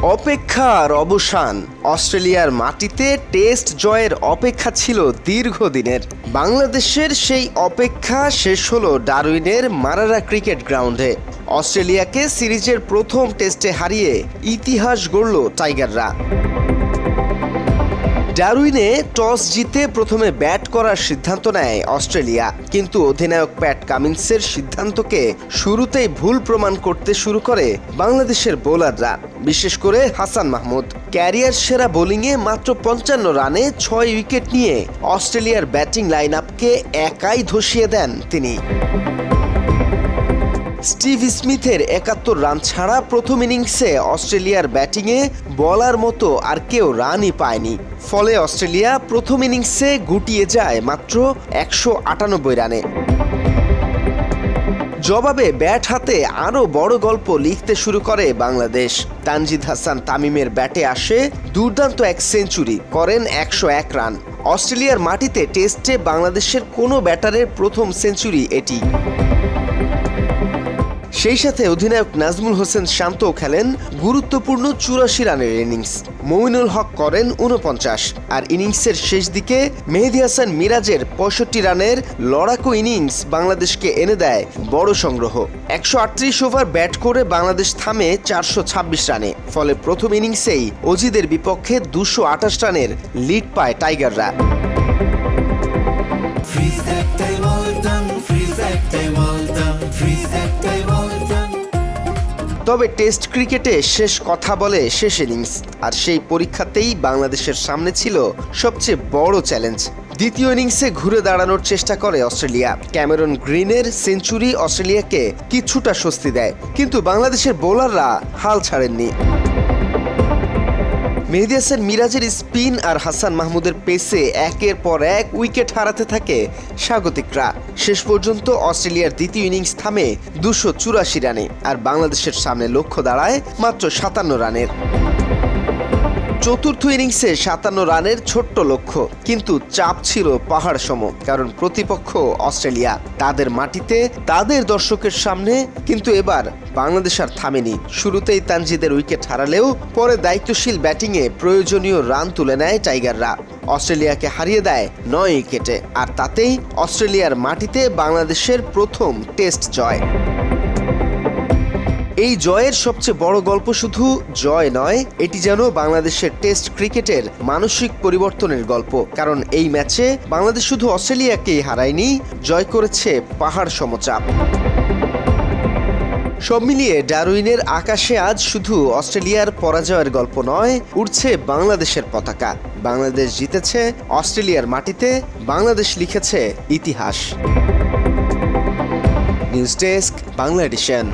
অপেক্ষার অবসান। অস্ট্রেলিয়ার মাটিতে টেস্ট জয়ের অপেক্ষা ছিল দীর্ঘদিনের। বাংলাদেশের সেই অপেক্ষা শেষ হলো ডারউইনের মারারা ক্রিকেট গ্রাউন্ডে। অস্ট্রেলিয়াকে সিরিজের প্রথম টেস্টে হারিয়ে ইতিহাস গড়ল টাইগাররা। ডারউইনে টস জিতে প্রথমে ব্যাট করার সিদ্ধান্ত নেয় অস্ট্রেলিয়া, কিন্তু অধিনায়ক প্যাট কামিন্সের সিদ্ধান্তকে শুরুতেই ভুল প্রমাণ করতে শুরু করে বাংলাদেশের বোলাররা, বিশেষ করে হাসান মাহমুদ। ক্যারিয়ার সেরা বোলিংয়ে মাত্র 55 রানে 6 উইকেট নিয়ে অস্ট্রেলিয়ার ব্যাটিং লাইন আপকে একাই ধসিয়ে দেন তিনি। স্টিভ স্মিথের 71 রান ছাড়া প্রথম ইনিংসে অস্ট্রেলিয়ার ব্যাটিংয়ে বলার মতো আর কেউ রানই পায়নি। ফলে অস্ট্রেলিয়া প্রথম ইনিংসে গুটিয়ে যায় মাত্র 198 রানে। জবাবে ব্যাট হাতে আরও বড় গল্প লিখতে শুরু করে বাংলাদেশ। তানজিদ হাসান তামিমের ব্যাটে আসে দুর্দান্ত এক সেঞ্চুরি, করেন 101 রান। অস্ট্রেলিয়ার মাটিতে টেস্টে বাংলাদেশের কোনো ব্যাটারের প্রথম সেঞ্চুরি এটি। সেই সাথে অধিনায়ক নাজমুল হোসেন শান্তও খেলেন গুরুত্বপূর্ণ 84 রানের ইনিংস। মঈনুল হক করেন 49, আর ইনিংসের শেষ দিকে মেহেদী হাসান মিরাজের 65 রানের লড়াকু ইনিংস বাংলাদেশকে এনে দেয় বড় সংগ্রহ। 138 ওভার ব্যাট করে বাংলাদেশ থামে 426 রানে। ফলে প্রথম ইনিংসেই অজিদের বিপক্ষে 228 রানের লিড পায় টাইগাররা। তবে টেস্ট ক্রিকেটে শেষ কথা বলে শেষ ইনিংস, আর সেই পরীক্ষাতেই বাংলাদেশের সামনে ছিল সবচেয়ে বড় চ্যালেঞ্জ। দ্বিতীয় ইনিংসে ঘুরে দাঁড়ানোর চেষ্টা করে অস্ট্রেলিয়া। ক্যামেরন গ্রিনের সেঞ্চুরি অস্ট্রেলিয়াকে কিছুটা স্বস্তি দেয়, কিন্তু বাংলাদেশের বোলাররা হাল ছাড়েননি। মেহেদী হাসান মিরাজের স্পিন আর হাসান মাহমুদের পেসে একের পর এক উইকেট হারাতে থাকে স্বাগতিকরা। শেষ পর্যন্ত অস্ট্রেলিয়ার দ্বিতীয় ইনিংস থামে 284 রানে, আর বাংলাদেশের সামনে লক্ষ্য দাঁড়ায় মাত্র 57 রানের। চতুর্থ ইনিংসে 57 রানের ছোট্ট লক্ষ্য, কিন্তু চাপ ছিল পাহাড় সম, কারণ প্রতিপক্ষ অস্ট্রেলিয়া। তাদের মাটিতে, তাদের দর্শকের সামনে। কিন্তু এবার বাংলাদেশ আর থামেনি। শুরুতেই তানজিদের উইকেট হারালেও পরে দায়িত্বশীল ব্যাটিংয়ে প্রয়োজনীয় রান তুলে নেয় টাইগাররা। অস্ট্রেলিয়াকে হারিয়ে দেয় 9 উইকেটে, আর তাতেই অস্ট্রেলিয়ার মাটিতে বাংলাদেশের প্রথম টেস্ট জয়। এই জয়ের সবচেয়ে বড় গল্প শুধু জয় নয়, এটি যেন বাংলাদেশের টেস্ট ক্রিকেটের মানসিক পরিবর্তনের গল্প। কারণ এই ম্যাচে বাংলাদেশ শুধু অস্ট্রেলিয়াকেই হারায়নি, জয় করেছে পাহাড় সমচাপ। সব মিলিয়ে ডারউইনের আকাশে আজ শুধু অস্ট্রেলিয়ার পরাজয়ের গল্প নয়, উড়ছে বাংলাদেশের পতাকা। বাংলাদেশ জিতেছে অস্ট্রেলিয়ার মাটিতে, বাংলাদেশ লিখেছে ইতিহাস। News desk, Bangla addition.